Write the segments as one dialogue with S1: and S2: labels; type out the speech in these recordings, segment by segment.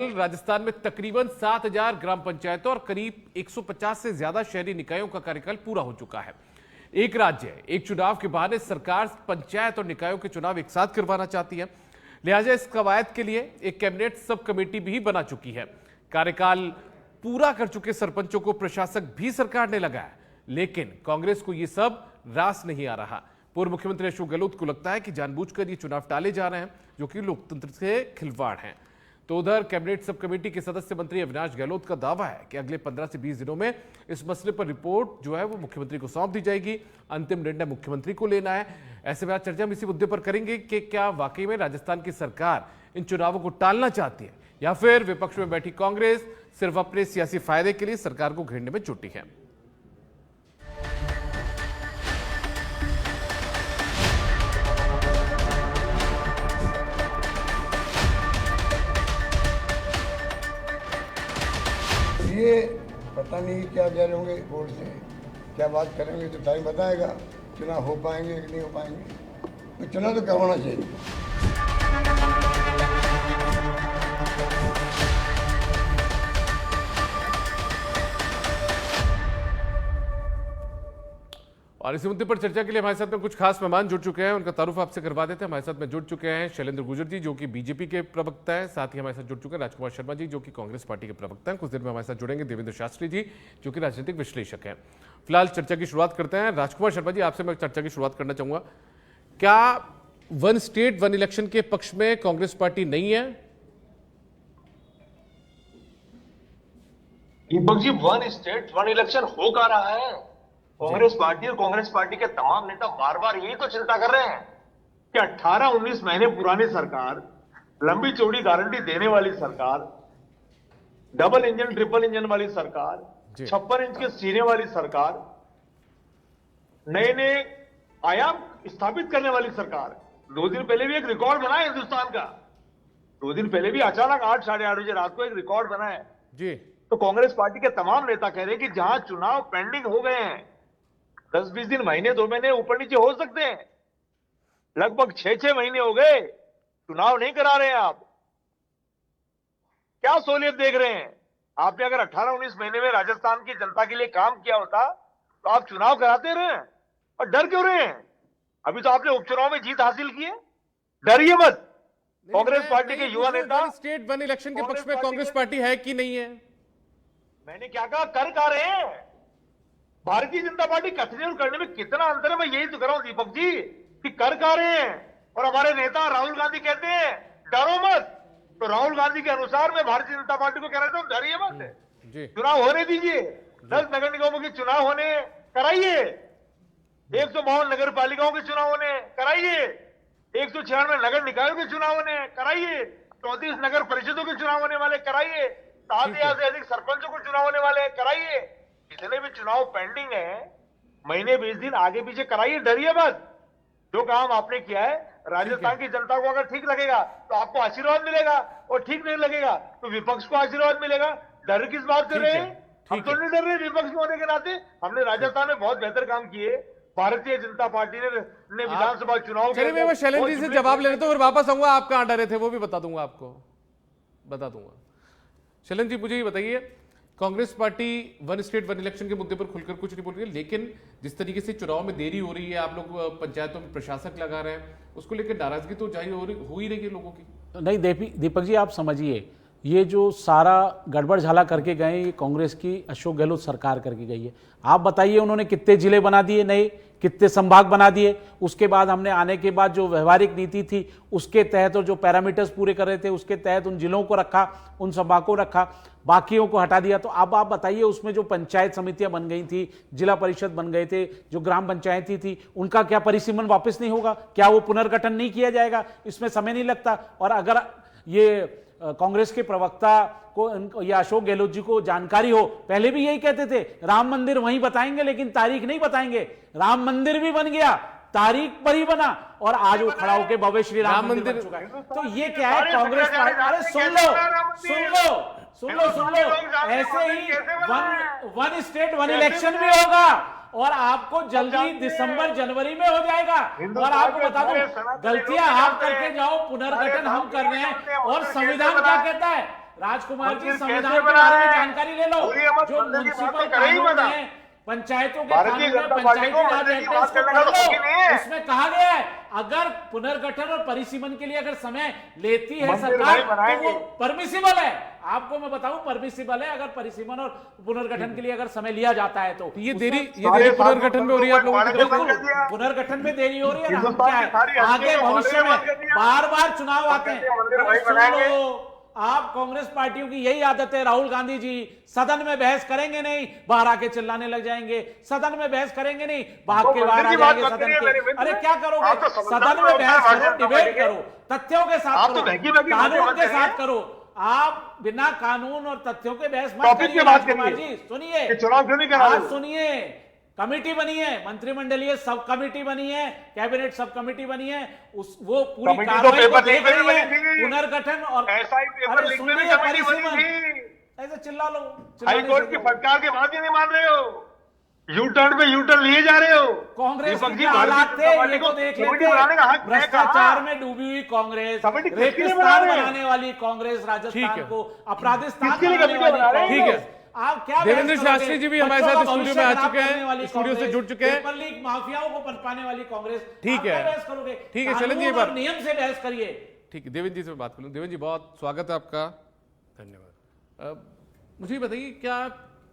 S1: राजस्थान में तकरीबन 7,000 ग्राम पंचायतों और करीब 150 से ज्यादा शहरी निकायों का कार्यकाल पूरा हो चुका है। एक राज्य, एक चुनाव के बहाने सरकार पंचायत और निकायों के चुनाव एक साथ करवाना चाहती है। लिहाजा इस कवायद के लिए एक कैबिनेट सब कमेटी भी बना चुकी है। कार्यकाल पूरा कर चुके सरपंचों को प्रशासक भी सरकार ने लगाया, लेकिन कांग्रेस को यह सब रास नहीं आ रहा। पूर्व मुख्यमंत्री अशोक गहलोत को लगता है कि जानबूझकर ये चुनाव टाले जा रहे हैं, जो कि लोकतंत्र से खिलवाड़ हैं। तो उधर कैबिनेट सब कमेटी के सदस्य मंत्री अविनाश गहलोत का दावा है कि अगले 15 से 20 दिनों में इस मसले पर रिपोर्ट जो है वो मुख्यमंत्री को सौंप दी जाएगी। अंतिम निर्णय मुख्यमंत्री को लेना है। ऐसे में आज चर्चा हम इसी मुद्दे पर करेंगे कि क्या वाकई में राजस्थान की सरकार इन चुनावों को टालना चाहती है या फिर विपक्ष में बैठी कांग्रेस सिर्फ अपने सियासी फायदे के लिए सरकार को घेरने में जुटी है।
S2: ये पता नहीं क्या कह रहे होंगे बोर्ड से, क्या बात करेंगे तो टाइम बताएगा। चुनाव हो पाएंगे कि नहीं हो पाएंगे, तो चुनाव तो करवाना चाहिए।
S1: और इसी मुद्दे पर चर्चा के लिए हमारे साथ में कुछ खास मेहमान जुड़ चुके हैं, उनका तारुफ आपसे करवा देते हैं। हमारे साथ में जुड़ चुके हैं शैलेंद्र गुर्जर जी, जो कि बीजेपी के प्रवक्ता हैं। साथ ही हमारे साथ जुड़ चुके हैं राजकुमार शर्मा जी, जो कि कांग्रेस पार्टी के प्रवक्ता हैं। कुछ देर में हमारे साथ जुड़ेंगे देवेंद्र शास्त्री जी, जो कि राजनीतिक विश्लेषक हैं। फिलहाल चर्चा की शुरुआत करते हैं। राजकुमार शर्मा जी, आपसे मैं चर्चा की शुरुआत करना चाहूंगा। क्या वन स्टेट वन इलेक्शन के पक्ष में कांग्रेस पार्टी नहीं है?
S3: Deepak ji, one state one election हो का रहा है। कांग्रेस पार्टी और कांग्रेस पार्टी के तमाम नेता बार बार यही तो चिंता कर रहे हैं कि 18-19 महीने पुरानी सरकार, लंबी चौड़ी गारंटी देने वाली सरकार, डबल इंजन ट्रिपल इंजन वाली सरकार, 56 इंच के सीने वाली सरकार, नए नए आयाम स्थापित करने वाली सरकार। 2 दिन पहले भी एक रिकॉर्ड बना है हिंदुस्तान का। 2 दिन पहले भी अचानक 8 साढ़े 8 बजे रात को एक रिकॉर्ड बना है
S1: जी।
S3: तो कांग्रेस पार्टी के तमाम नेता कह रहे हैं कि जहां चुनाव पेंडिंग हो गए हैं, 10-20 दिन, महीने 2 महीने ऊपर नीचे हो सकते हैं, लगभग 6-6 महीने हो गए, चुनाव नहीं करा रहे हैं आप। क्या सहूलियत देख रहे हैं? आपने अगर 18-19 महीने में राजस्थान की जनता के लिए काम किया होता तो आप चुनाव कराते रहे, और डर क्यों रहे हैं? अभी तो आपने उपचुनाव में जीत हासिल की है, डरिए मत। कांग्रेस पार्टी के युवा नेता,
S1: स्टेट वन इलेक्शन के पक्ष में कांग्रेस पार्टी है कि नहीं है?
S3: मैंने क्या कहा, कर रहे हैं। भारतीय जनता पार्टी कथने और करने में कितना अंतर है, मैं यही तो कर रहा हूं दीपक जी, कि कर रहे हैं। और हमारे नेता राहुल गांधी कहते हैं डरो मत, तो राहुल गांधी के अनुसार मैं भारतीय जनता पार्टी को कह रहा था डरिए मत, चुनाव होने दीजिए। 10 नगर निगमों के चुनाव होने कराइए, 152 नगर पालिकाओं के चुनाव होने कराइए, 196 नगर निकायों के चुनाव होने कराइए, 34 नगर परिषदों के चुनाव होने वाले कराइए, 7,000 से अधिक सरपंचों को चुनाव होने वाले कराइए। जितने भी चुनाव पेंडिंग है, महीने 20 दिन आगे पीछे कराइए, डरिए मत। जो काम आपने किया है, राजस्थान की जनता को अगर ठीक लगेगा तो आपको आशीर्वाद मिलेगा, और ठीक नहीं लगेगा तो विपक्ष को आशीर्वाद मिलेगा। डर किस बात से रहे हैं? हम तो नहीं डर रहे विपक्ष में होने के नाते। हमने राजस्थान में बहुत बेहतर काम किए। भारतीय जनता पार्टी ने विधानसभा चुनाव,
S1: चलिए मैं शैलेंद्र जी से जवाब ले लेता हूं, फिर वापस आऊंगा। आप कहां डरे थे वो भी बता दूंगा, आपको बता दूंगा। शैलेंद्र जी, मुझे ये बताइए, Congress party one state one election के मुद्दे पर खुलकर कुछ नहीं बोल रही है, लेकिन जिस तरीके से चुनाव में देरी हो रही है, आप लोग पंचायतों में प्रशासक लगा रहे हैं, उसको लेकर नाराजगी तो जाहिर हो ही रही है लोगों की।
S4: नहीं दीपक जी, आप समझिए, ये जो सारा गड़बड़ झाला करके गए, ये कांग्रेस की अशोक गहलोत सरकार करके गई है। आप बताइए, उन्होंने कितने जिले बना दिए नए, कितने संभाग बना दिए। उसके बाद हमने आने के बाद जो व्यवहारिक नीति थी उसके तहत, और जो पैरामीटर्स पूरे कर रहे थे उसके तहत उन जिलों को रखा, उन संभाग को रखा, बाकियों को हटा दिया। तो अब आप बताइए, उसमें जो पंचायत समितियां बन गई थी, जिला परिषद बन गए थे, जो ग्राम पंचायती थी, उनका क्या परिसीमन वापस नहीं होगा? क्या वो पुनर्गठन नहीं किया जाएगा? इसमें समय नहीं लगता। और अगर ये कांग्रेस के प्रवक्ता को या अशोक गहलोत जी को जानकारी हो, पहले भी यही कहते थे राम मंदिर वहीं बताएंगे लेकिन तारीख नहीं बताएंगे। राम मंदिर भी बन गया, तारीख पर ही बना, और आज वो खड़ा होकर भव्य श्री राम मंदिर बन चुका है। तो ये क्या है कांग्रेस पार्टी? अरे सुन लो, ऐसे ही वन स्टेट वन इलेक्शन भी होगा, और आपको जल्दी दिसंबर जनवरी में हो जाएगा। और आपको बता दूं, गलतियां आप करके जाओ, पुनर्गठन हम कर रहे हैं। और संविधान क्या कहता है? राजकुमार जी,
S3: मंदिर
S4: संविधान
S3: कैसे
S4: के
S3: बना
S4: बारे में
S3: है?
S4: जानकारी ले लो।
S3: पूरी अमर
S4: जो
S3: मंदिर की बात
S4: म्युनिसिपल
S3: तो करे ही
S4: कानून
S3: मत।
S4: है, पंचायतों के
S3: भारतीय
S4: कानून में,
S3: जनता पार्टी को
S4: पंचायती राज
S3: मंदिर की
S4: एक्ट है,
S3: बात
S4: उसको
S3: करने का
S4: पढ़
S3: तो हक ही
S4: लो।
S3: नहीं है।
S4: उसमें कहा गया है अगर पुनर्गठन और परिसीमन के लिए अगर समय लेती है
S3: मंदिर
S4: सरकार
S3: भाई
S4: तो
S3: बनाएंगे।
S4: वो परमिसिबल है। आपको मैं बताऊं, परमिसिबल है अगर परिसीमन और पुनर्गठन के लिए अगर समय लिया जाता है तो।
S1: ये
S4: उसमें
S1: देरी पुनर्गठन में हो रही है आप लोगों की तरफ
S3: बिल्कुल।
S1: से?
S4: पुनर्गठन में देरी हो रही है ना, हम
S3: हिंदुस्तान
S4: क्या
S3: की सारी
S4: है, आगे
S3: हस्तियों को
S4: भविष्य में
S3: मंदिर बना दिया।
S4: बार बार चुनाव आते हैं।
S3: कहते हैं मंदिर
S4: अरे
S3: भाई
S4: सुन
S3: बनाएंगे।
S4: लो, आप कांग्रेस पार्टियों की यही आदत है। राहुल गांधी जी सदन में बहस करेंगे नहीं, बाहर आके चिल्लाने लग जाएंगे। सदन में बहस करेंगे नहीं, भाग
S3: तो
S4: के बाहर
S3: मंदिर
S4: आ
S3: की बात
S4: जाएंगे
S3: मत
S4: सदन
S3: करिए मेरे
S4: के।
S3: मित्र।
S4: अरे क्या करोगे,
S3: आप तो समझदार
S4: सदन में
S3: लोग हैं,
S4: बहस करो,
S3: भारतीय जनता
S4: डिबेट
S3: पार्टी के।
S4: करो, तथ्यों के साथ
S3: आप तो
S4: करो,
S3: महंगी महंगी
S4: कानून
S3: बातें
S4: के
S3: मत
S4: साथ
S3: करिए।
S4: करो। आप बिना कानून और तथ्यों के बहस मत
S3: टॉपिक
S4: करिए।
S3: पे बात
S4: राजकुमार
S3: करिए।
S4: जी सुनिए,
S3: कि चुनाव क्यों नहीं करा
S4: आप
S3: रहे?
S4: सुनिए, कमेटी बनी है, मंत्रिमंडलीय सब कमेटी बनी है, कैबिनेट सब कमेटी बनी है, उस वो पूरी
S3: कमेटी तो
S4: कार्रवाई को
S3: पेपर
S4: देख
S3: लिखने
S4: रही
S3: में
S4: है।
S3: बनी थी।
S4: पुनर्गठन और
S3: ऐसा ही पेपर
S4: अरे
S3: लिखने में
S4: सुनिए,
S3: कमेटी बनी
S4: परिसीमन,
S3: थी।
S4: ऐसे चिल्ला लो,
S3: हाईकोर्ट की फटकार के बाद ही नहीं मान रहे हो। यू टर्न पे यू टर्न लिए जा रहे हो।
S4: कांग्रेस
S3: दीपक
S4: के
S3: जी,
S4: क्या
S3: भारतीय
S4: हालात थे
S3: जनता पार्टी
S4: ये
S3: को
S4: तो देख
S3: कमेटी
S4: लेते।
S3: बनाने का हक है
S4: भ्रष्टाचार
S3: कहाँ?
S4: में डूबी हुई कांग्रेस,
S3: कमेटी किसके लिए बना
S4: रेगिस्तान
S3: रहे हैं?
S4: बनाने वाली कांग्रेस,
S1: ठीक
S4: राजस्थान
S1: है।
S4: को अपराधिस्तान
S3: किसके लिए
S4: बनाने
S3: कमेटी
S4: वाली
S3: बना रहे हैं?
S1: ठीक है।
S4: कांग्रेस। आप क्या
S1: देवेंद्र
S4: बहस करोगे?
S1: शास्त्री जी भी हमारे
S4: बच्चों
S1: साथ
S4: का
S1: स्टूडियो में आ
S4: भविष्य
S1: चुके हैं,
S4: खराब करने वाली
S1: स्टूडियो से
S4: कांग्रेस,
S1: जुड़ चुके हैं।
S4: पेपर लीक माफियाओं को पनपाने वाली कांग्रेस।
S1: ठीक
S4: आप
S1: है।
S4: क्या बहस करोगे?
S1: ठीक है, चलें जी,
S4: कानून
S1: एक बार-
S4: और नियम से बहस करिए।
S1: ठीक है, देवेंद्र जी से मैं बात करूं। देवेंद्र जी, बहुत स्वागत है आपका। धन्यवाद। मुझे ये बताइए, क्या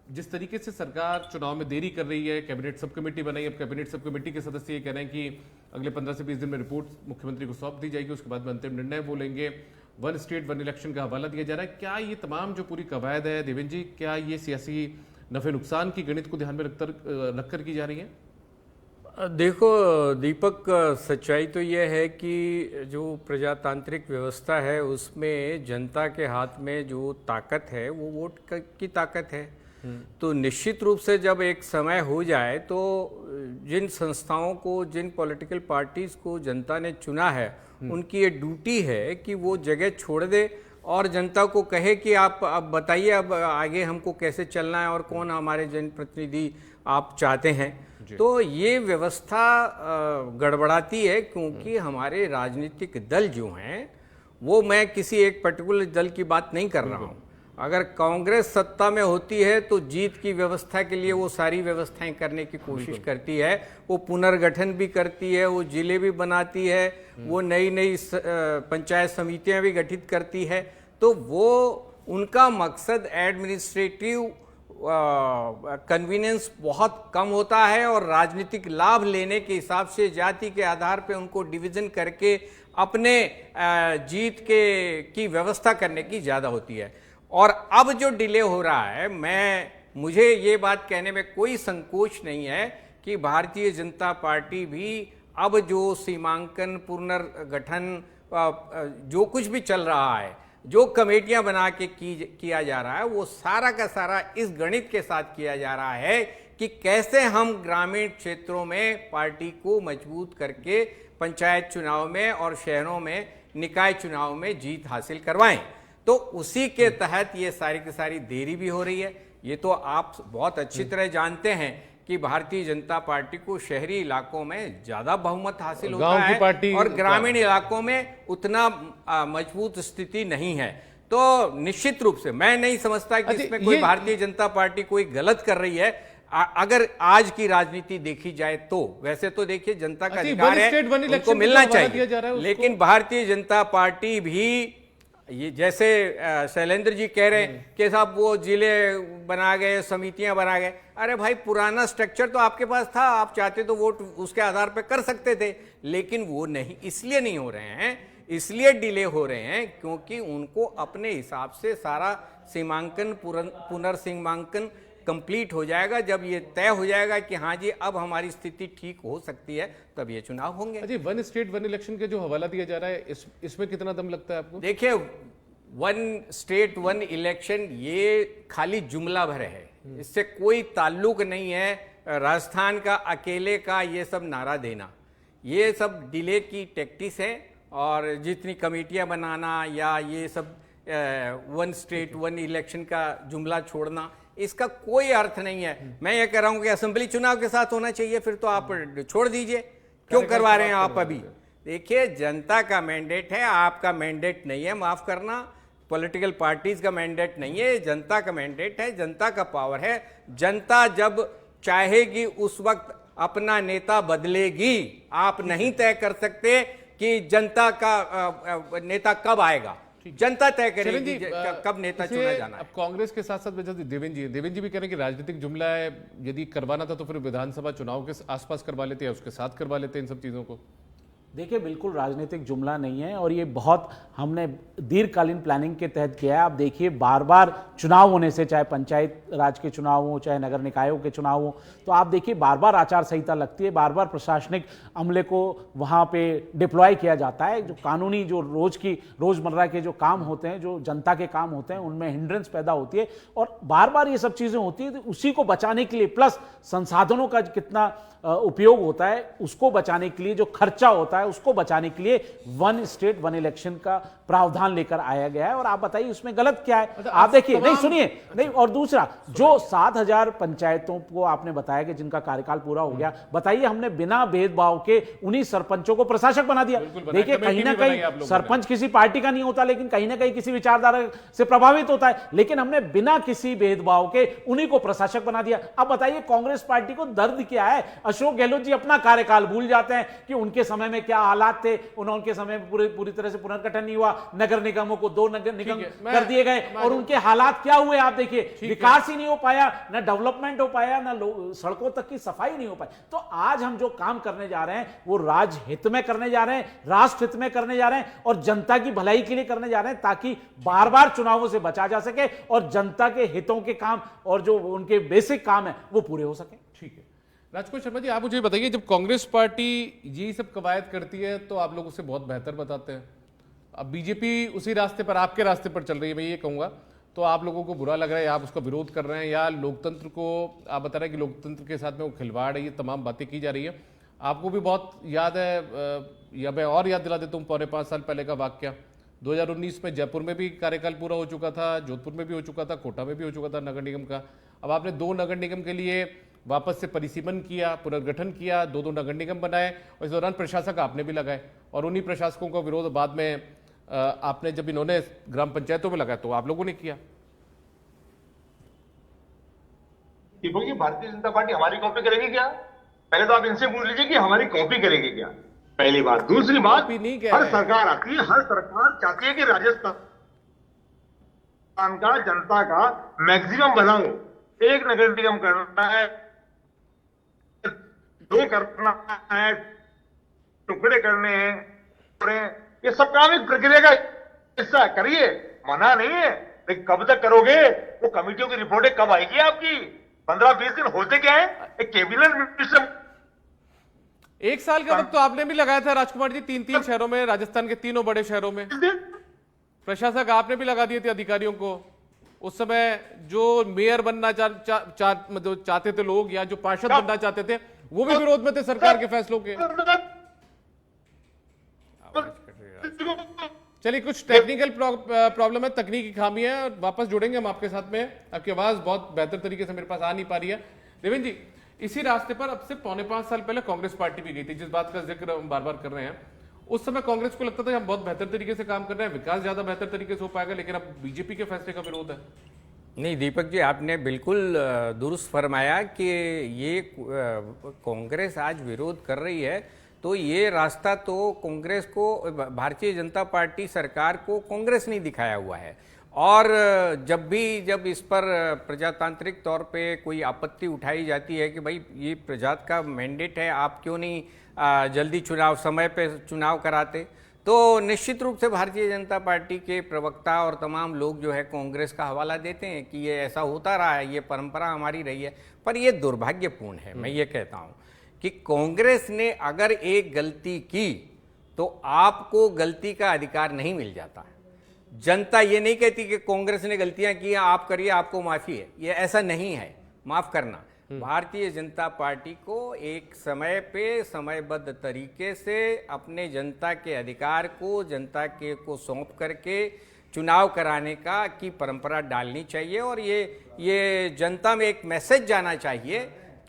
S1: जिस तरीके से सरकार चुनाव में देरी कर रही है, कैबिनेट सब कमेटी बनाई, अब कैबिनेट सब कमेटी के सदस्य ये कह रहे हैं कि अगले 15 से 20 दिन में रिपोर्ट मुख्यमंत्री को सौंप दी जाएगी, उसके बाद में अंतिम निर्णय वो लेंगे। वन स्टेट वन इलेक्शन का हवाला दिया जा रहा है। क्या ये तमाम जो पूरी कवायद है देवेंद्र जी, क्या ये सियासी नफे नुकसान की गणित को ध्यान में रखकर की जा रही है?
S5: देखो दीपक, सच्चाई तो यह है कि जो प्रजातांत्रिक व्यवस्था है उसमें जनता के हाथ में जो ताकत है वो वोट की ताकत है। तो निश्चित रूप से जब एक समय हो जाए तो जिन संस्थाओं को, जिन पॉलिटिकल पार्टीज को जनता ने चुना है, उनकी ये ड्यूटी है कि वो जगह छोड़ दे और जनता को कहे कि आप अब बताइए अब आगे हमको कैसे चलना है और कौन हमारे जनप्रतिनिधि आप चाहते हैं। तो ये व्यवस्था गड़बड़ाती है क्योंकि हमारे राजनीतिक दल जो हैं वो, मैं किसी एक पर्टिकुलर दल की बात नहीं कर रहा हूँ, अगर कांग्रेस सत्ता में होती है तो जीत की व्यवस्था के लिए वो सारी व्यवस्थाएं करने की कोशिश करती है। वो पुनर्गठन भी करती है, वो जिले भी बनाती है, वो नई नई पंचायत समितियां भी गठित करती है। तो वो उनका मकसद एडमिनिस्ट्रेटिव कन्वीनियंस बहुत कम होता है और राजनीतिक लाभ लेने के हिसाब से जाति के आधार पे उनको डिवीजन करके अपने जीत की व्यवस्था करने की ज़्यादा होती है। और अब जो डिले हो रहा है, मुझे ये बात कहने में कोई संकोच नहीं है कि भारतीय जनता पार्टी भी अब जो सीमांकन, पुनर्गठन, जो कुछ भी चल रहा है, जो कमेटियां बना के किया जा रहा है, वो सारा का सारा इस गणित के साथ किया जा रहा है कि कैसे हम ग्रामीण क्षेत्रों में पार्टी को मजबूत करके पंचायत चुनाव में और शहरों में निकाय चुनाव में जीत हासिल करवाएं। तो उसी के तहत ये सारी की सारी देरी भी हो रही है। ये तो आप बहुत अच्छी तरह जानते हैं कि भारतीय जनता पार्टी को शहरी इलाकों में ज्यादा बहुमत हासिल होता
S1: गांव की पार्टी
S5: है और ग्रामीण इलाकों में उतना मजबूत स्थिति नहीं है। तो निश्चित रूप से मैं नहीं समझता कि
S1: अच्छा,
S5: इसमें कोई भारतीय जनता पार्टी कोई गलत कर रही है। अगर आज की राजनीति देखी जाए तो, वैसे तो देखिए जनता का अधिकार है, उनको मिलना चाहिए, लेकिन भारतीय जनता पार्टी भी ये जैसे शैलेंद्र जी कह रहे हैं कि साहब वो जिले बना गए, समितियां बना गए। अरे भाई, पुराना स्ट्रक्चर तो आपके पास था, आप चाहते तो वोट उसके आधार पर कर सकते थे, लेकिन वो नहीं, इसलिए नहीं हो रहे हैं, इसलिए डिले हो रहे हैं क्योंकि उनको अपने हिसाब से सारा सीमांकन, पुनर्सीमांकन कंप्लीट हो जाएगा। जब ये तय हो जाएगा कि हाँ जी अब हमारी स्थिति ठीक हो सकती है, तब ये चुनाव होंगे।
S1: अजी, वन स्टेट वन इलेक्शन के जो हवाला दिया जा रहा है, इसमें कितना दम लगता है आपको?
S5: देखिए, वन स्टेट वन इलेक्शन ये खाली जुमला भर है, इससे कोई ताल्लुक नहीं है राजस्थान का अकेले का ये सब नारा देना। ये सब डिले की टैक्टिस है और जितनी कमेटियां बनाना या ये सब वन स्टेट वन इलेक्शन का जुमला छोड़ना, इसका कोई अर्थ नहीं है। मैं ये कह रहा हूं कि असेंबली चुनाव के साथ होना चाहिए, फिर तो आप छोड़ दीजिए, क्यों करवा रहे हैं आप अभी? देखिए, जनता का मैंडेट है, आपका मैंडेट नहीं है, माफ करना। पॉलिटिकल पार्टीज का मैंडेट नहीं है, जनता का मैंडेट है, जनता का पावर है। जनता जब चाहेगी उस वक्त अपना नेता बदलेगी। आप नहीं तय कर सकते कि जनता का नेता कब आएगा, जनता तय करेगी कब नेता चुना जाना है।
S1: अब कांग्रेस के साथ साथ देवेंद्र जी भी कह रहे हैं कि राजनीतिक जुमला है, यदि करवाना था तो फिर विधानसभा चुनाव के आसपास करवा लेते हैं, उसके साथ करवा लेते हैं इन सब चीजों को।
S4: देखिए, बिल्कुल राजनीतिक जुमला नहीं है और ये बहुत हमने दीर्घकालीन प्लानिंग के तहत किया है। आप देखिए, बार बार चुनाव होने से, चाहे पंचायत राज के चुनाव हो, चाहे नगर निकायों के चुनाव हो, तो आप देखिए बार बार आचार संहिता लगती है, बार बार प्रशासनिक अमले को वहाँ पे डिप्लॉय किया जाता है। जो कानूनी, जो रोजमर्रा के जो काम होते हैं, जो जनता के काम होते हैं, उनमें हिंड्रेंस पैदा होती है और बार बार ये सब चीज़ें होती है। तो उसी को बचाने के लिए, प्लस संसाधनों का कितना उपयोग होता है, उसको बचाने के लिए, जो खर्चा होता है उसको बचाने के लिए वन स्टेट वन इलेक्शन का प्रावधान लेकर आया गया है। और आप बताइए उसमें गलत क्या है? आप देखिए, नहीं सुनिए, नहीं, और दूसरा जो 7,000 पंचायतों को आपने बताया कि जिनका कार्यकाल पूरा हो गया, बताइए हमने बिना भेदभाव के उन्हीं सरपंचों को प्रशासक बना दिया। देखिए, कहीं ना कहीं सरपंच किसी पार्टी का नहीं होता, लेकिन कहीं ना कहीं किसी विचारधारा से प्रभावित होता है, लेकिन हमने बिना किसी भेदभाव के उन्हीं को प्रशासक बना दिया। अब बताइए कांग्रेस पार्टी को दर्द क्या है? अशोक गहलोत जी अपना कार्यकाल भूल जाते हैं कि उनके समय में क्या हालात थे, उनके समय में पूरी तरह से पुनर्गठन नहीं हुआ, नगर निगमों को 2 नगर निगम कर दिए गए और उनके हालात क्या हुए आप देखिए, विकास ही नहीं हो पाया, ना डेवलपमेंट हो पाया, ना सड़कों तक की सफाई नहीं हो पाई। तो आज हम जो काम करने जा रहे हैं वो राज हित में करने जा रहे हैं, राष्ट्र हित में करने जा रहे हैं और जनता की भलाई के लिए करने जा रहे हैं, ताकि बार बार चुनावों से बचा जा सके और जनता के हितों के काम और जो उनके बेसिक काम है वो पूरे हो सके।
S1: ठीक है, राजकुमार शर्मा जी, आप मुझे बताइए, जब कांग्रेस पार्टी ये सब कवायद करती है तो आप लोग उसे बहुत बेहतर बताते हैं। अब बीजेपी उसी रास्ते पर, आपके रास्ते पर चल रही है, मैं ये कहूँगा, तो आप लोगों को बुरा लग रहा है, आप उसका विरोध कर रहे हैं, या लोकतंत्र को आप बता रहे हैं कि लोकतंत्र के साथ में वो खिलवाड़ है, ये तमाम बातें की जा रही है। आपको भी बहुत याद है, या मैं और याद दिला देता हूँ, 4.25 साल पहले का वाक्य। 2019 में जयपुर में भी कार्यकाल पूरा हो चुका था, जोधपुर में भी हो चुका था, कोटा में भी हो चुका था नगर निगम का। अब आपने 2 नगर निगम के लिए वापस से परिसीमन किया, पुनर्गठन किया, 2 नगर निगम बनाए और इस दौरान प्रशासक आपने भी लगाए और उन्हीं प्रशासकों का विरोध बाद में आपने, जब इन्होंने ग्राम पंचायतों में लगाया तो आप लोगों ने किया।
S3: भारतीय जनता पार्टी हमारी कॉपी करेगी क्या? पहले तो आप इनसे पूछ लीजिए कि हमारी कॉपी करेगी क्या, पहली बात। दूसरी बात, हर सरकार आती है, हर सरकार चाहती है कि राजस्थान का, जनता का मैक्सिमम बनाओ। 1 नगर निगम करना है, 2 करना है, टुकड़े करने हैं, ये सब काम एक प्रक्रिया का हिस्सा करिए, मना नहीं है, लेकिन कब तक करोगे? वो कमेटियों की रिपोर्टें कब आएगी आपकी? 15-20 दिन होते क्या है? एक कैबिनेट मिनिस्टर
S1: 1 साल का तब तो आपने भी लगाया था राजकुमार जी, 3 शहरों में, राजस्थान के 3 बड़े शहरों में प्रशासक आपने भी लगा दिए थे अधिकारियों को। उस समय जो मेयर बनना मतलब चाहते थे लोग, या जो पार्षद बनना चाहते थे, वो भी विरोध में थे सरकार के फैसलों के। चलिए, कुछ टेक्निकल प्रॉब्लम है, तकनीकी खामी है, वापस जुड़ेंगे हम आपके साथ में। आपकी आवाज बहुत बेहतर तरीके से मेरे पास आ नहीं पा रही है। देवेंद्र जी, इसी रास्ते पर अब से 4.25 साल पहले कांग्रेस पार्टी भी गई थी, जिस बात का जिक्र हम बार बार कर रहे हैं। उस समय कांग्रेस को लगता था कि हम बहुत बेहतर तरीके से काम कर रहे हैं, विकास ज्यादा बेहतर तरीके से हो पाएगा, लेकिन अब बीजेपी के फैसले का विरोध है।
S5: नहीं दीपक जी, आपने बिल्कुल दुरुस्त फरमाया कि ये कांग्रेस आज विरोध कर रही है, तो ये रास्ता तो कांग्रेस को, भारतीय जनता पार्टी सरकार को कांग्रेस नहीं दिखाया हुआ है। और जब इस पर प्रजातांत्रिक तौर पे कोई आपत्ति उठाई जाती है कि भाई ये प्रजात का मैंडेट है, आप क्यों नहीं जल्दी समय पे चुनाव कराते, तो निश्चित रूप से भारतीय जनता पार्टी के प्रवक्ता और तमाम लोग जो है कांग्रेस का हवाला देते हैं कि ये ऐसा होता रहा है, ये परंपरा हमारी रही है। पर ये दुर्भाग्यपूर्ण है। मैं ये कहता हूँ कि कांग्रेस ने अगर एक गलती की तो आपको गलती का अधिकार नहीं मिल जाता। जनता ये नहीं कहती कि कांग्रेस ने गलतियां की, आप करिए, आपको माफी है, ये ऐसा नहीं है। माफ करना, भारतीय जनता पार्टी को एक समय पे समयबद्ध तरीके से अपने जनता के अधिकार को जनता के को सौंप करके चुनाव कराने की परंपरा डालनी चाहिए। और ये जनता में एक मैसेज जाना चाहिए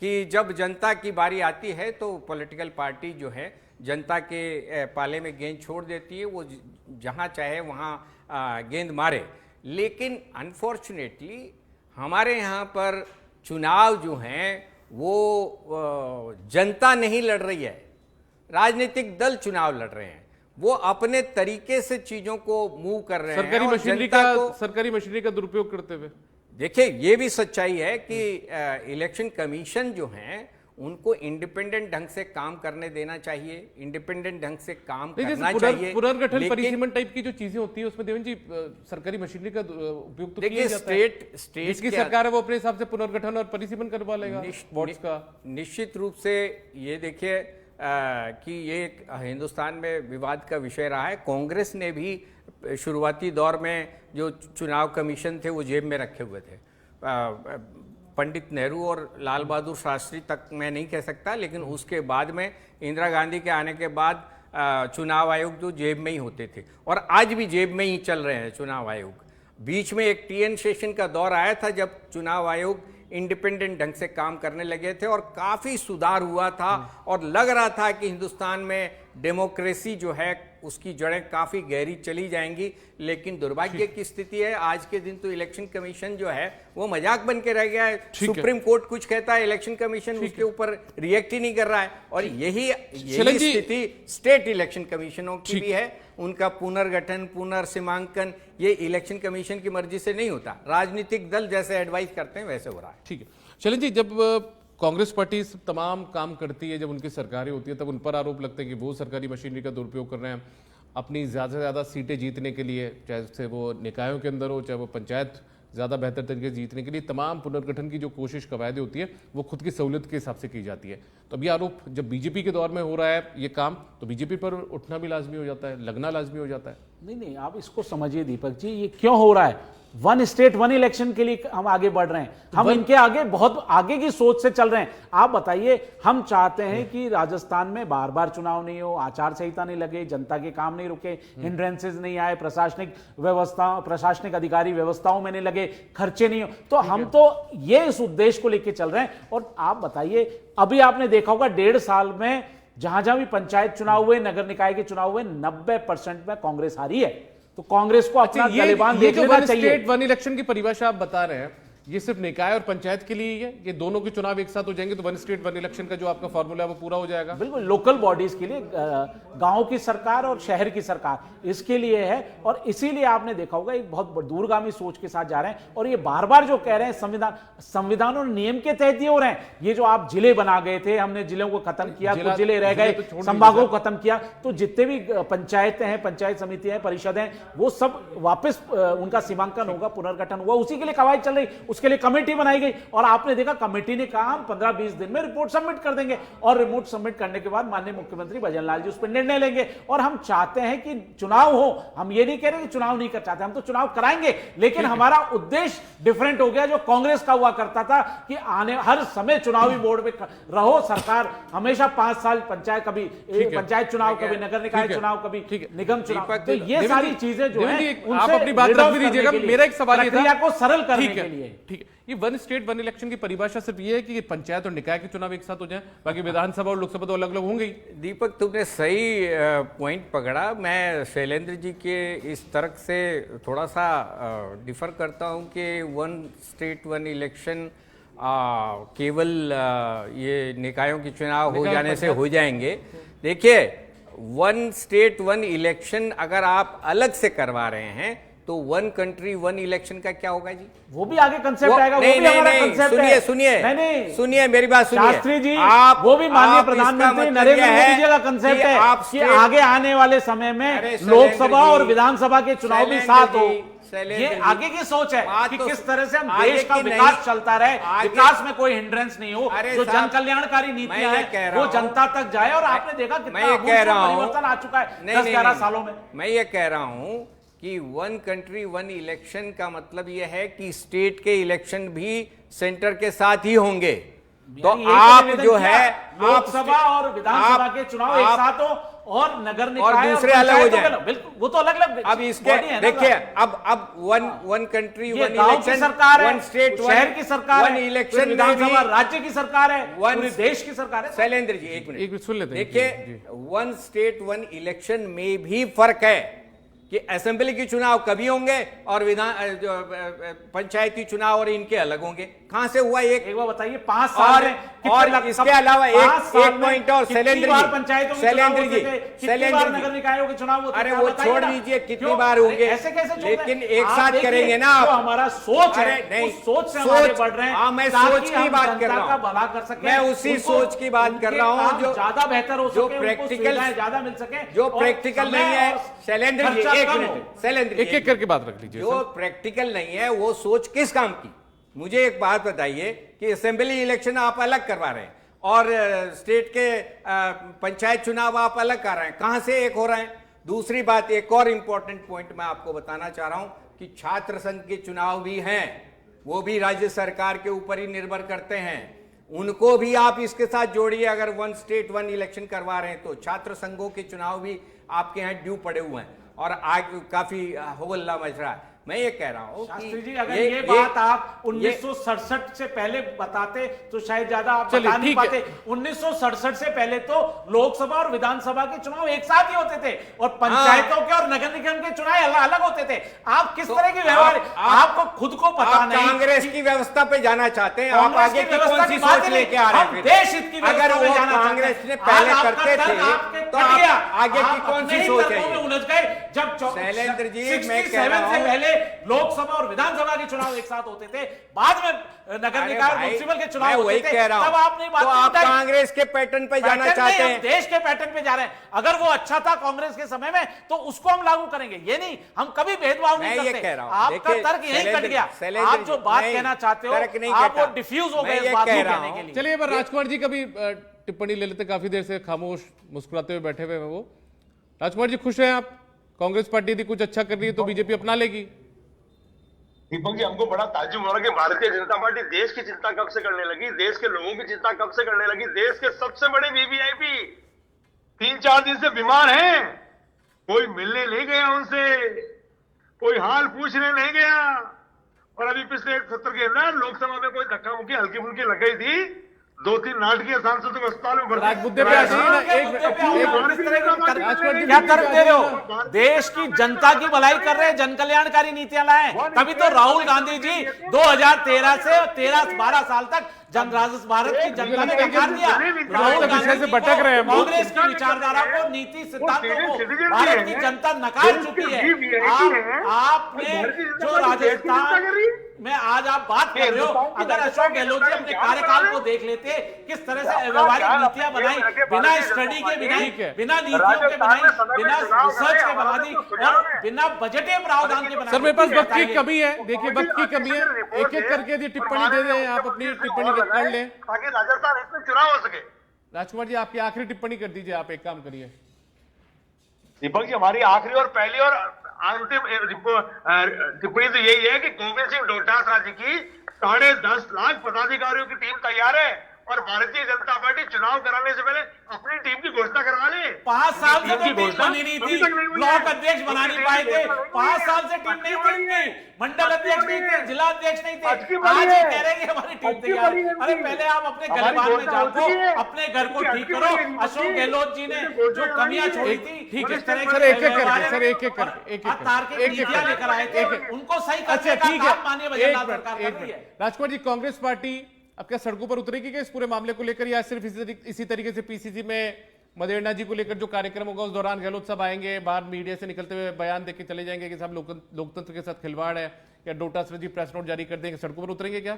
S5: कि जब जनता की बारी आती है तो पॉलिटिकल पार्टी जो है जनता के पाले में गेंद छोड़ देती है, वो जहां चाहे वहां गेंद मारे, लेकिन अनफॉर्चुनेटली हमारे यहाँ पर चुनाव जो हैं वो जनता नहीं लड़ रही है, राजनीतिक दल चुनाव लड़ रहे हैं, वो अपने तरीके से चीजों को मूव कर रहे हैं। और
S1: सरकारी मशीनरी का दुरुपयोग करते हुए
S5: देखिए, ये भी सच्चाई है कि इलेक्शन कमीशन जो हैं उनको इंडिपेंडेंट ढंग से काम करने देना चाहिए, इंडिपेंडेंट ढंग से काम करना चाहिए।
S1: पुनर्गठन परिसीमन टाइप की जो चीजें होती है उसमें देवेंद्र जी सरकारी मशीनरी का उपयोग तो किया
S5: देखिए,
S1: जाता है।
S5: स्टेट
S1: की सरकार है वो अपने हिसाब से पुनर्गठन और परिसीमन करवा लेगा वार्ड्स का।
S5: निश्चित रूप से ये देखिए कि ये हिंदुस्तान में विवाद का विषय रहा है। कांग्रेस ने भी शुरुआती दौर में जो चुनाव कमीशन थे वो जेब में रखे हुए थे। पंडित नेहरू और लाल बहादुर शास्त्री तक मैं नहीं कह सकता, लेकिन उसके बाद में इंदिरा गांधी के आने के बाद चुनाव आयोग जो जेब में ही होते थे, और आज भी जेब में ही चल रहे हैं चुनाव आयोग। बीच में एक टीएन शेषन का दौर आया था जब चुनाव आयोग इंडिपेंडेंट ढंग से काम करने लगे थे और काफी सुधार हुआ था और लग रहा था कि हिंदुस्तान में डेमोक्रेसी जो है उसकी जड़ें काफी गहरी चली जाएंगी। लेकिन दुर्भाग्य की स्थिति है, आज के दिन तो इलेक्शन कमीशन जो है वो मजाक बन के रह गया है। सुप्रीम कोर्ट कुछ कहता है, इलेक्शन कमीशन उसके ऊपर रिएक्ट ही नहीं कर रहा है। और यही स्थिति स्टेट इलेक्शन कमीशनों की भी है। उनका पुनर्गठन, पुनर्सीमांकन ये इलेक्शन कमीशन की मर्जी से नहीं होता, राजनीतिक दल जैसे एडवाइस करते हैं वैसे हो रहा है।
S1: ठीक है शैलेंद्र जी, जब कांग्रेस पार्टी तमाम काम करती है, जब उनकी सरकारें होती है, तब उन पर आरोप लगते हैं कि वो सरकारी मशीनरी का दुरुपयोग कर रहे हैं अपनी ज़्यादा से ज़्यादा सीटें जीतने के लिए, चाहे वो निकायों के अंदर हो, चाहे वो पंचायत ज़्यादा बेहतर तरीके से जीतने के लिए तमाम पुनर्गठन की जो कोशिश कवायदे होती है वो खुद की सहूलियत के हिसाब से की जाती है। तो अब ये आरोप जब बीजेपी के दौर में हो रहा है ये काम, तो बीजेपी पर उठना भी लाजमी हो जाता है, लगना लाजमी हो जाता है।
S4: नहीं, आप इसको समझिए दीपक जी, ये क्यों हो रहा है? वन स्टेट वन इलेक्शन के लिए हम आगे बढ़ रहे हैं, हम इनके आगे बहुत आगे की सोच से चल रहे हैं। आप बताइए, हम चाहते हैं कि राजस्थान में बार बार चुनाव नहीं हो, आचार संहिता नहीं लगे, जनता के काम नहीं रुके, हिंड्रेंसेस नहीं आए, प्रशासनिक अधिकारी व्यवस्थाओं में नहीं लगे, खर्चे नहीं हो, तो हम तो ये इस उद्देश्य को लेकर चल रहे हैं। और आप बताइए, अभी आपने देखा होगा 1.5 साल में जहां जहां भी पंचायत चुनाव हुए, नगर निकाय के चुनाव हुए, 90% में कांग्रेस हारी है। तो कांग्रेस को अपना गलीबान देख लेना चाहिए।
S1: स्टेट वन इलेक्शन की परिभाषा आप बता रहे हैं, ये सिर्फ निकाय और पंचायत के लिए ही है? ये दोनों के चुनाव एक साथ हो जाएंगे तो वन स्टेट वन इलेक्शन का जो आपका फॉर्मूला है वो पूरा हो जाएगा?
S4: बिल्कुल, लोकल बॉडीज के लिए, गांव की सरकार और शहर की सरकार, इसके लिए है। और इसीलिए आपने देखा होगा एक बहुत दूरगामी सोच के साथ जा रहे हैं। और ये बार बार जो कह रहे हैं संविधान और नियम के तहत ही हो रहे हैं। ये जो आप जिले बना गए थे, हमने जिलों को खत्म किया, कुछ जिले रह गए, संभागों को खत्म किया, तो जितने भी पंचायतें हैं, पंचायत समितियां हैं, परिषद हैं, वो सब वापस उनका सीमांकन होगा, पुनर्गठन हुआ, उसी के लिए कवायद चल रही, उसके लिए कमेटी बनाई गई। और आपने देखा कमेटी ने कहा हम 15-20 दिन में रिपोर्ट सबमिट कर देंगे, और रिपोर्ट सबमिट करने के बाद माननीय मुख्यमंत्री भजन लाल जी उस पर निर्णय लेंगे। और हम चाहते हैं कि चुनाव हो, हम ये नहीं कह रहे कि चुनाव नहीं कर चाहते, हम तो चुनाव कराएंगे, लेकिन हमारा उद्देश्य डिफरेंट हो गया। जो कांग्रेस का हुआ करता था कि आने हर समय चुनावी बोर्ड में रहो, सरकार हमेशा 5 साल पंचायत, कभी पंचायत चुनाव, कभी नगर निकाय चुनाव, कभी निगम चुनाव, तो ये सारी चीजें जो है
S1: आप अपनी बात रख भी दीजिएगा। मेरा एक सवाल ये था,
S4: प्रक्रिया को सरल करने के लिए।
S1: ठीक है, ये वन स्टेट वन इलेक्शन की परिभाषा सिर्फ ये है कि पंचायत और निकाय के चुनाव एक साथ हो जाए, बाकी विधानसभा और लोकसभा तो अलग अलग होंगे ही।
S5: दीपक, तुमने सही पॉइंट पकड़ा। मैं शैलेंद्र जी के इस तर्क से थोड़ा सा डिफर करता हूं कि वन स्टेट वन इलेक्शन केवल ये निकायों के चुनाव हो जाने से हो जाएंगे। देखिए, वन स्टेट वन इलेक्शन अगर आप अलग से करवा रहे हैं तो वन कंट्री वन इलेक्शन का क्या होगा जी?
S4: वो भी आगे कंसेप्ट आएगा।
S5: नहीं,
S4: वो भी हमारा कंसेप्ट है।
S5: सुनिए मेरी बात सुनिए
S4: शास्त्री जी, वो भी माननीय प्रधानमंत्री नरेंद्र मोदी जी का कंसेप्ट है कि आगे आने वाले समय में लोकसभा और विधानसभा के चुनाव भी साथ हो। ये आगे की सोच है कि किस तरह से हम देश का विकास चलता रहे, विकास में कोई हिंड्रेंस नहीं हो, जो जन कल्याणकारी नीतियां हैं वो जनता तक जाए। और आपने देखा कितना परिवर्तन आ चुका है 10-11 सालों में।
S5: मैं ये कह रहा हूं कि वन कंट्री वन इलेक्शन का मतलब यह है कि स्टेट के इलेक्शन भी सेंटर के साथ ही होंगे। तो आप जो है
S4: लोकसभा और विधानसभा के चुनाव एक साथ हो और नगर निकाय
S5: और दूसरे अलग हो जाए।
S4: बिल्कुल, वो तो अलग अलग।
S5: अब इसके देखिए, अब वन कंट्री वन इलेक्शन
S4: सरकार है,
S5: वन स्टेट
S4: शहर की सरकार
S5: वन इलेक्शन,
S4: विधानसभा राज्य की सरकार है, पूरे देश की सरकार है।
S5: शैलेंद्र जी एक मिनट
S1: सुन लेते हैं।
S5: देखिए, वन स्टेट वन इलेक्शन में भी फर्क है। कि असेंबली के चुनाव कभी होंगे और पंचायती चुनाव और इनके अलग होंगे? कहां से हुआ? एक
S4: बार बताइए, 5 साल में
S5: और इसके अलावा एक पॉइंट और शैलेंद्र जी
S4: नगर निकायों के चुनाव होते,
S5: अरे वो छोड़ दीजिए कितनी बार होंगे,
S4: ऐसे कैसे,
S5: लेकिन एक साथ करेंगे ना आप।
S4: हमारा सोच है,
S5: नहीं,
S4: उस सोच से हम आगे बढ़ रहे हैं।
S5: मैं सोच की बात कर रहा हूँ,
S4: भला कर सके,
S5: मैं उसी सोच की बात कर रहा हूँ जो
S4: ज्यादा बेहतर हो
S5: जो
S4: सके,
S5: प्रैक्टिकल
S4: ज्यादा मिल सके,
S5: जो प्रैक्टिकल नहीं है। शैलेंद्र जी एक मिनट, शैलेंद्र
S1: एक एक करके बात रख लीजिए।
S5: जो प्रैक्टिकल नहीं है वो सोच किस काम की? मुझे एक बात बताइए कि असेंबली इलेक्शन आप अलग करवा रहे हैं और स्टेट के पंचायत चुनाव आप अलग कर रहे हैं, कहां से एक हो रहे हैं? दूसरी बात, एक और इंपॉर्टेंट पॉइंट मैं आपको बताना चाह रहा हूं कि छात्र संघ के चुनाव भी हैं, वो भी राज्य सरकार के ऊपर ही निर्भर करते हैं, उनको भी आप इसके साथ जोड़िए। अगर वन स्टेट वन इलेक्शन करवा रहे हैं तो छात्र संघों के चुनाव भी आपके यहाँ ड्यू पड़े हुए हैं और आज काफी होहल्ला मच रहा है। मैं ये कह रहा हूँ
S4: शास्त्री जी, अगर ये बात आप 1967 से पहले बताते तो शायद ज्यादा आप बता नहीं पाते। 1967 से पहले तो लोकसभा और विधानसभा के चुनाव एक साथ ही होते थे और पंचायतों के और नगर निगम के चुनाव अलग अलग होते थे। आप किस तरह की व्यवहार, आपको खुद को पता नहीं।
S5: कांग्रेस की व्यवस्था पे जाना चाहते हैं आप, आगे की कौन सी सोच लेके आ रहे हैं?
S4: देश हित की
S5: अगर वो कांग्रेस ने पहले करते थे तो आगे की कौन सी सोच है?
S4: उलझ गए जब
S5: शैलेंद्र जी, मैं कह रहा हूं
S4: पहले लोकसभा और विधानसभा के चुनाव एक साथ होते थे, बाद में नगर निकाय म्युनिसिपल के चुनाव होते थे, तब आपने बात
S5: तो आप कांग्रेस के पैटर्न पे जाना चाहते हैं?
S4: देश के पैटर्न पे जा रहे हैं। अगर वो अच्छा था कांग्रेस के समय में तो उसको हम लागू करेंगे, ये नहीं, हम कभी भेदभाव नहीं करते।
S5: कह रहा हूं,
S4: आपका तर्क यही कट गया। आप जो बात कहना चाहते हो आप वो डिफ्यूज हो गए इस बात को कहने के लिए।
S1: चलिए एक बार राजकुमार जी का भी टिप्पणी ले लेते, काफी देर से खामोश मुस्कुराते हुए बैठे हुए हैं वो। राजकुमार जी, खुश हैं आप? कांग्रेस पार्टी यदि कुछ अच्छा कर रही है तो बीजेपी अपना लेगी?
S3: दीपक जी, हमको बड़ा ताज्जुब हो रहा कि भारतीय जनता पार्टी देश की चिंता कब से करने लगी, देश के लोगों की चिंता कब से करने लगी। देश के सबसे बड़े वीवीआईपी 3-4 दिन से बीमार हैं, कोई मिलने नहीं गया उनसे, कोई हाल पूछने नहीं गया। और अभी पिछले एक सत्र के अंदर लोकसभा में कोई धक्का मुक्की हल्की फुल्की लग गई थी, 2-3 नाटकीय सांसदों को अस्पताल में भर्ती।
S1: मुद्दे पे आ जाइए ना,
S4: क्या कर दे रहे हो? देश की जनता की भलाई कर रहे हैं, जन कल्याणकारी नीतियां लाए, तभी तो राहुल गांधी जी 2013 से 13-12 साल तक भारत की जनता ने नकार दिया। राहुल गांधी
S1: से भटक रहे हैं,
S4: कांग्रेस की विचारधारा को, नीति सिद्धांतों को भारत की जनता नकार चुकी है। आपने जो राजस्थान में आज आप बात कर रहे हो, अगर अशोक गहलोत जी अपने कार्यकाल को देख लेते, किस तरह से व्यवहारिक नीतियां बनाई, बिना स्टडी के बनाई, बिना नीतियों के बनाई, बिना रिसर्च के बना दी और बिना बजटीय प्रावधान के बनाई।
S1: सर, मेरे पास वक्त की कमी है, देखिए वक्त की कमी है, एक एक करके यदि टिप्पणी दे दें, आप अपनी टिप्पणी कर लें
S3: ताकि राजस्थान इसमें चुनाव हो सके।
S1: राजकुमार जी, आपकी आखिरी टिप्पणी कर दीजिए, आप एक काम करिए।
S3: दीपक जी, हमारी आखिरी और पहली और अंतिम टिप्पणी तो यही है कि गोविंद सिंह डोटास राज्य की 10.5 लाख पदाधिकारियों की टीम तैयार है और भारतीय जनता पार्टी चुनाव कराने से पहले अपनी टीम की घोषणा करवा ले।
S4: 5 साल से तो टीम बनी नहीं थी, ब्लॉक अध्यक्ष बना नहीं पाए थे, 5 साल से टीम नहीं थी, मंडल अध्यक्ष नहीं थे, जिला अध्यक्ष नहीं थे, आज ये कह रहे हैं कि हमारी टीम तैयार है। अरे पहले आप अपने गलबान में जाओ, अपने घर को ठीक करो। अशोक गहलोत जी ने जो कमियां छोड़ी थी,
S1: ठीक है,
S4: जिस तरह
S1: सर,
S4: के
S1: एक एक करके,
S4: व्यवहार
S1: सर, एक एक करके, एक एक
S4: तार्किक नीतियां लेकर आए थे, उनको सही करने का काम माननीय बजरंग सरकार कर रही है।
S1: राजकुमार जी, कांग्रेस पार्टी अब क्या सड़कों पर उतरेगी क्या इस पूरे मामले को लेकर, या सिर्फ इसी तरीके से पीसीसी में मदेरणा जी को लेकर जो कार्यक्रम होगा उस दौरान गहलोत साहब आएंगे, बाहर मीडिया से निकलते हुए बयान देके चले जाएंगे कि साहब लोकतंत्र के साथ खिलवाड़ है, या डोटासरा जी प्रेस नोट जारी कर देंगे, सड़कों पर उतरेंगे क्या?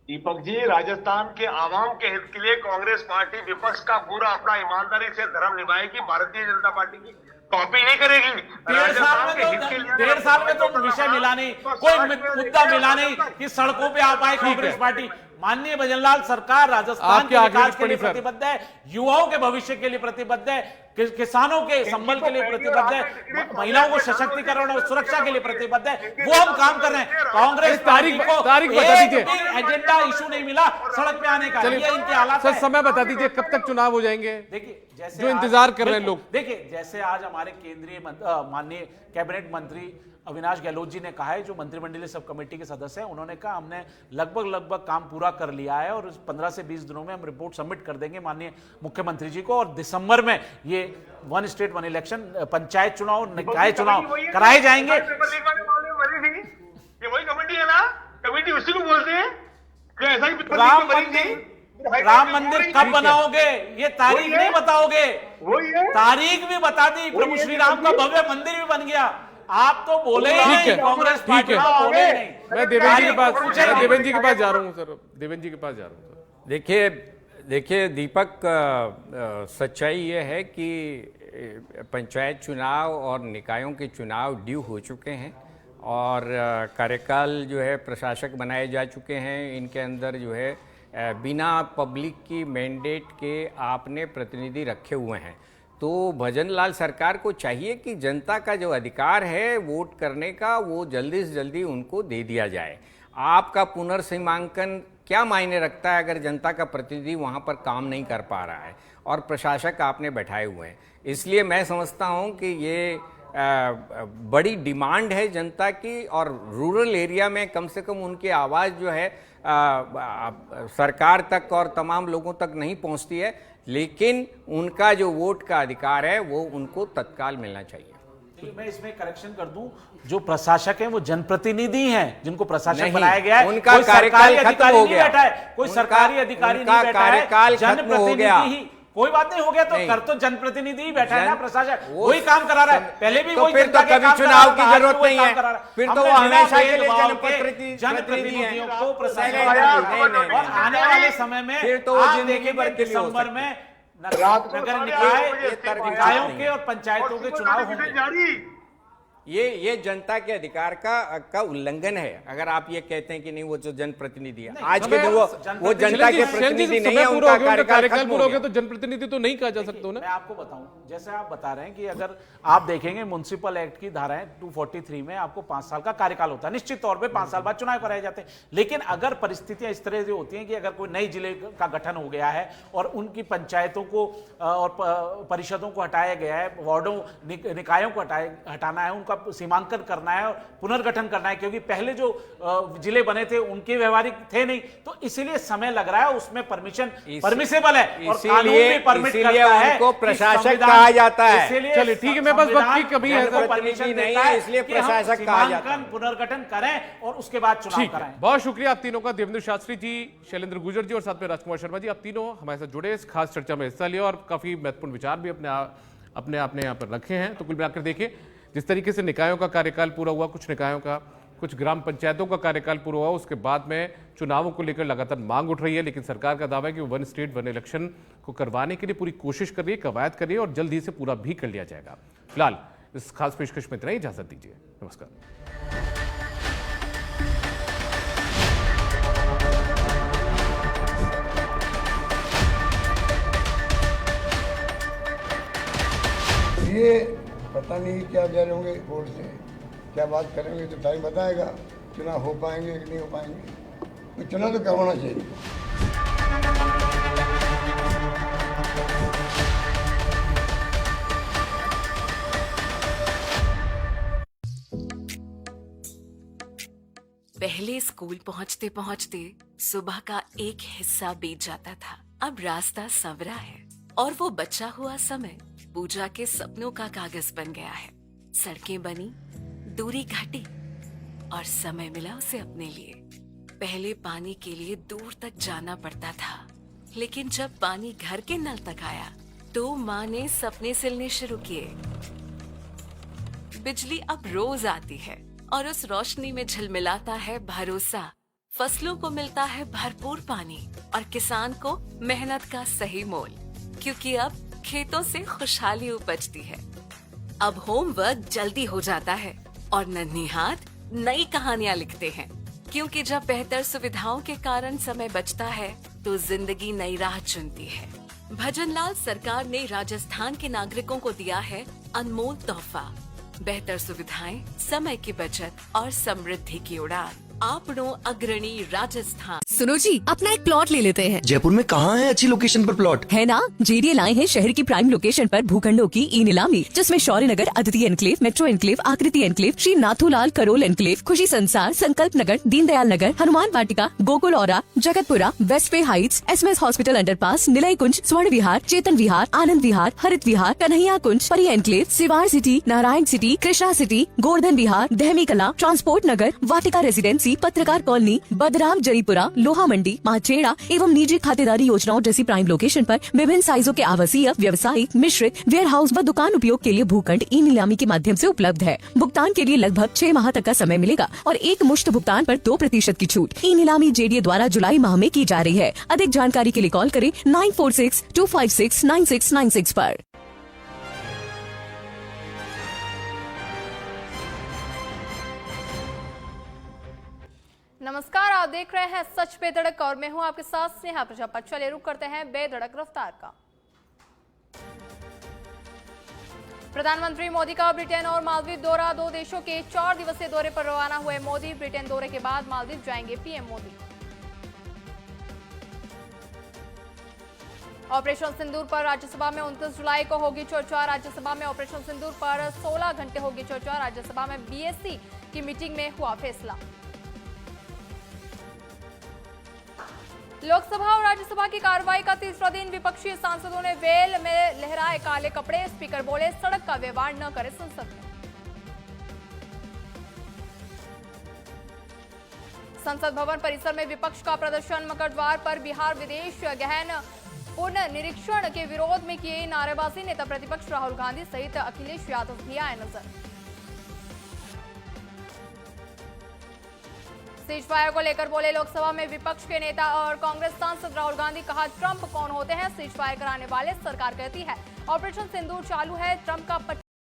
S3: दीपक जी, राजस्थान के आवाम के हित के लिए कांग्रेस पार्टी विपक्ष का पूरा अपना ईमानदारी से धर्म निभाएगी, भारतीय जनता पार्टी की कॉपी नहीं करेगी।
S4: 1.5 साल में तो विषय मिला नहीं, कोई मुद्दा मिला नहीं कि सड़कों पे आ पाए कांग्रेस पार्टी। माननीय भजनलाल सरकार राजस्थान के विकास के लिए प्रतिबद्ध है, युवाओं के भविष्य के लिए प्रतिबद्ध है, किसानों के संबल के लिए प्रतिबद्ध है, महिलाओं को सशक्तिकरण और सुरक्षा के लिए प्रतिबद्ध है, वो हम काम कर रहे हैं। कांग्रेस
S1: तारीख बता दीजिए,
S4: एजेंडा इशू नहीं मिला सड़क पे आने का, ये इनके हालात
S1: सर, समय बता दीजिए कब तक चुनाव हो जाएंगे?
S4: देखिए, जैसे
S1: जो इंतजार कर रहे हैं लोग,
S4: देखिए जैसे आज हमारे केंद्रीय माननीय कैबिनेट मंत्री अविनाश गहलोत जी ने कहा है, जो मंत्रिमंडलीय सब कमेटी के सदस्य हैं, उन्होंने कहा हमने लगभग काम पूरा कर लिया है और 15 से 20 दिनों में हम रिपोर्ट सबमिट कर देंगे माननीय मुख्यमंत्री जी को, और दिसंबर में ये one state one election, panchayat चुनाव, निकाय चुनाव कराए जाएंगे।
S3: ये वही कमेटी है ना, कमेटी उसी को बोलते हैं।
S4: राम मंदिर कब बनाओगे, ये तारीख नहीं बताओगे?
S3: वही है,
S4: तारीख भी बता दी, प्रभु श्री राम का भव्य मंदिर भी बन गया, आप तो बोले ही नहीं, कांग्रेस पार्टी
S1: ठीक है,
S4: तो बोले ही नहीं।
S1: मैं देवेंद्र जी के पास जा रहा हूं सर, देवेंद्र जी के पास जा रहा हूं सर।
S5: देखिए दीपक, सच्चाई ये है कि पंचायत चुनाव और निकायों के चुनाव ड्यू हो चुके हैं और कार्यकाल जो है प्रशासक बनाए जा चुके हैं। इनके अंदर जो है बिना पब्लिक की मैंडेट के आपने प्रतिनिधि रखे हुए हैं। तो भजनलाल सरकार को चाहिए कि जनता का जो अधिकार है वोट करने का, वो जल्दी से जल्दी उनको दे दिया जाए। आपका पुनर्सीमांकन क्या मायने रखता है अगर जनता का प्रतिनिधि वहाँ पर काम नहीं कर पा रहा है और प्रशासक आपने बैठाए हुए हैं? इसलिए मैं समझता हूँ कि ये बड़ी डिमांड है जनता की, और रूरल एरिया में कम से कम उनकी आवाज़ जो है सरकार तक और तमाम लोगों तक नहीं पहुंचती है, लेकिन उनका जो वोट का अधिकार है वो उनको तत्काल मिलना चाहिए।
S4: मैं इसमें करेक्शन कर दूं, जो प्रशासक हैं वो जनप्रतिनिधि हैं, जिनको प्रशासक
S5: नहीं,
S4: बनाया गया है।
S5: उनका
S4: कोई
S5: कार्यकाल
S4: सरकारी
S5: खत्म
S4: अधिकारी
S5: हो
S4: नहीं
S5: गया।
S4: बैठा है, कोई सरकारी अधिकारी नहीं बैठा है,
S5: कार्यकाल खत्म हो
S4: जनप्रतिनिधि
S5: गया।
S4: ही। कोई बात नहीं, हो गया तो
S5: नहीं।
S4: कर तो जनप्रतिनिधि ही बैठा है ना, प्रशासक वही काम करा रहा है, पहले भी
S5: तो
S4: वही
S5: फिर तो
S4: जनता के
S5: कभी
S4: काम
S5: चुनाव
S4: करा
S5: की
S4: रहा है,
S5: जरूरत
S4: आज भी वही
S5: नहीं
S4: काम करा
S5: है,
S4: रहा है।
S5: फिर तो
S4: हमने
S5: वो
S4: बिना
S5: हमेशा के लिए
S4: भेदभाव के
S5: जनप्रतिनिधियों
S4: जनप्रतिनिधियों को प्रशासक
S5: नहीं,
S4: बनाया
S5: नहीं, नहीं,
S4: और आने वाले समय में
S5: फिर तो वो
S4: आप
S5: जिंदगी
S4: देखेंगे
S5: भर के लिए हो
S4: दिसंबर
S5: सकती
S4: में
S3: रात को
S4: नगर
S3: साढ़े
S4: निकाय,
S3: आठ बजे तक
S4: निकायों
S5: नहीं
S4: के और पंचायतों के चुनाव होंगे।
S3: जारी
S5: ये जनता के अधिकार का उल्लंघन है अगर आप ये कहते हैं कि नहीं वो जो जनप्रतिनिधि है। आज के दिन वो जनता के प्रतिनिधि नहीं है, उनका कार्यकाल
S1: पूरा हो गया तो जनप्रतिनिधि तो नहीं कहा जा सकता ना।
S4: मैं आपको बताऊं, जैसे आप बता रहे हैं कि अगर आप देखेंगे म्युनिसिपल एक्ट की धाराएं 243 में आपको 5 साल का कार्यकाल होता है, निश्चित तौर पे 5 साल बाद चुनाव कराए जाते हैं। लेकिन अगर परिस्थितियां इस तरह से होती हैं कि अगर कोई नई जिले का गठन हो गया है और उनकी पंचायतों को और परिषदों को हटाया गया है, वार्डों निकायों को हटाना है, उनका सीमांकन करना है और पुनर्गठन करना है, क्योंकि पहले जो जिले बने थे उनके व्यवहारिक थे नहीं, तो इसीलिए समय लग रहा है, उसमें परमिशन परमिसिबल है और कानून भी परमिट करता है,
S5: उनको प्रशासक कहा जाता है।
S1: चलिए ठीक है, मैं बस वक्त की कमी है सर,
S4: परमिशन
S5: नहीं
S4: देता
S5: है,
S4: है
S5: इसलिए
S4: कि हम
S5: प्रशासक कहा जाता है।
S4: सीमांकन पुनर्गठन करें और उसके बाद चुनाव
S1: ठीक है।
S4: कराएं।
S1: बहुत शुक्रिया आप तीनों का, देवेंद्र शास्त्री जी, शैलेंद्र गुर्जर जी और साथ में राजकुमार शर्मा जी। आप तीनों हमारे साथ जुड़े, इस खास चर्चा में हिस्सा लिया और काफी महत्वपूर्ण विचार भी अपने यहाँ पर रखे हैं। तो कुल मिलाकर देखिए, जिस तरीके से निकायों का कार्यकाल पूरा हुआ, कुछ निकायों का, कुछ ग्राम पंचायतों का कार्यकाल पूरा हुआ, उसके बाद में चुनावों को लेकर लगातार मांग उठ रही है, लेकिन सरकार का दावा है कि वो वन स्टेट वन इलेक्शन को करवाने के लिए पूरी कोशिश कर रही है, कवायद कर रही है और जल्द ही से पूरा भी कर लिया जाएगा। फिलहाल इस खास पेशकश में इतना ही, इजाजत दीजिए, नमस्कार।
S2: ये पता नहीं क्या कह रहे होंगे बोर्ड से, क्या बात करेंगे तो टाइम बताएगा, चुनाव हो पाएंगे कि नहीं हो पाएंगे। तो चुनाव तो करवाना चाहिए।
S6: पहले स्कूल पहुंचते पहुंचते सुबह का एक हिस्सा बीत जाता था। अब रास्ता संवरा है और वो बचा हुआ समय पूजा के सपनों का कागज बन गया है। सड़कें बनी, दूरी घटी और समय मिला उसे अपने लिए। पहले पानी के लिए दूर तक जाना पड़ता था, लेकिन जब पानी घर के नल तक आया तो माँ ने सपने सिलने शुरू किए। बिजली अब रोज आती है और उस रोशनी में झिलमिलाता है भरोसा। फसलों को मिलता है भरपूर पानी और किसान को मेहनत का सही मोल, क्योंकि अब खेतों से खुशहाली उपजती है। अब होमवर्क जल्दी हो जाता है और नन्ही हाथ नई कहानियां लिखते हैं, क्योंकि जब बेहतर सुविधाओं के कारण समय बचता है तो जिंदगी नई राह चुनती है। भजनलाल सरकार ने राजस्थान के नागरिकों को दिया है अनमोल तोहफा, बेहतर सुविधाएं, समय की बचत और समृद्धि की उड़ान। आपनो अग्रणी राजस्थान।
S7: सुनो जी, अपना एक प्लॉट ले लेते हैं।
S8: जयपुर में कहाँ है अच्छी लोकेशन पर प्लॉट?
S7: है ना, जेडीए लाए हैं शहर की प्राइम लोकेशन पर भूखंडों की ई नीलामी, जिसमें Shaurya Nagar, Aditi Enclave, metro Enclave, Aakriti Enclave, Shri Nathulal Karol Enclave, Khushi Sansar, Sankalp Nagar, Deendayal Nagar, Hanuman Vatika, Gokul Aura, Jagatpura, Westway Heights, SMS hospital underpass, Nilay Kunj, Swarn Vihar, चेतन विहार, आनंद विहार, हरित विहार, Kanhaiya Kunj, Pari Enclave, Sivar City, Narayan City, Krishna City, Govardhan Vihar, Dahmi Kala, Transport Nagar, Vatika Residency, Patrakar Colony, Badram Jaripura, Loha Mandi, माचेड़ा एवं निजी खातेदारी योजनाओं जैसी प्राइम लोकेशन पर विभिन्न साइजों के आवासीय, व्यावसायिक, मिश्रित, वेयर हाउस व दुकान उपयोग के लिए भूखंड ई नीलामी के माध्यम से उपलब्ध है। भुगतान के लिए लगभग 6 माह तक का समय मिलेगा और एक मुश्त भुगतान पर 2% की छूट। ई नीलामी जेडीए द्वारा जुलाई माह में की जा रही है। अधिक जानकारी के लिए कॉल करें 9462569696 पर।
S9: नमस्कार, आप देख रहे हैं सच पे धड़क और मैं हूं आपके साथ स्नेहा प्रजापत। चलिए रुक करते हैं बेधड़क रफ्तार का। प्रधानमंत्री मोदी का ब्रिटेन और मालदीव दौरा। 2 देशों के 4 दिवसीय दौरे पर रवाना हुए मोदी। ब्रिटेन दौरे के बाद मालदीव जाएंगे पीएम मोदी। ऑपरेशन सिंदूर पर राज्यसभा में 29 जुलाई को होगी चर्चा। राज्यसभा में ऑपरेशन सिंदूर पर 16 घंटे होगी चर्चा। राज्यसभा में बीएससी की मीटिंग में हुआ फैसला। लोकसभा और राज्यसभा की कार्रवाई का तीसरा दिन विपक्षी सांसदों ने वेल में लहराए काले कपड़े। स्पीकर बोले, सड़क का व्यवहार न करे संसद में। संसद भवन परिसर में विपक्ष का प्रदर्शन। मकर द्वार पर बिहार विदेश गहन पुनर्निरीक्षण के विरोध में किए नारेबाजी। नेता प्रतिपक्ष राहुल गांधी सहित अखिलेश यादव भी आए नजर। सीज फायर को लेकर बोले लोकसभा में विपक्ष के नेता और कांग्रेस सांसद राहुल गांधी। कहा, ट्रंप कौन होते हैं सीज फायर कराने वाले? सरकार कहती है ऑपरेशन सिंदूर चालू है। ट्रंप का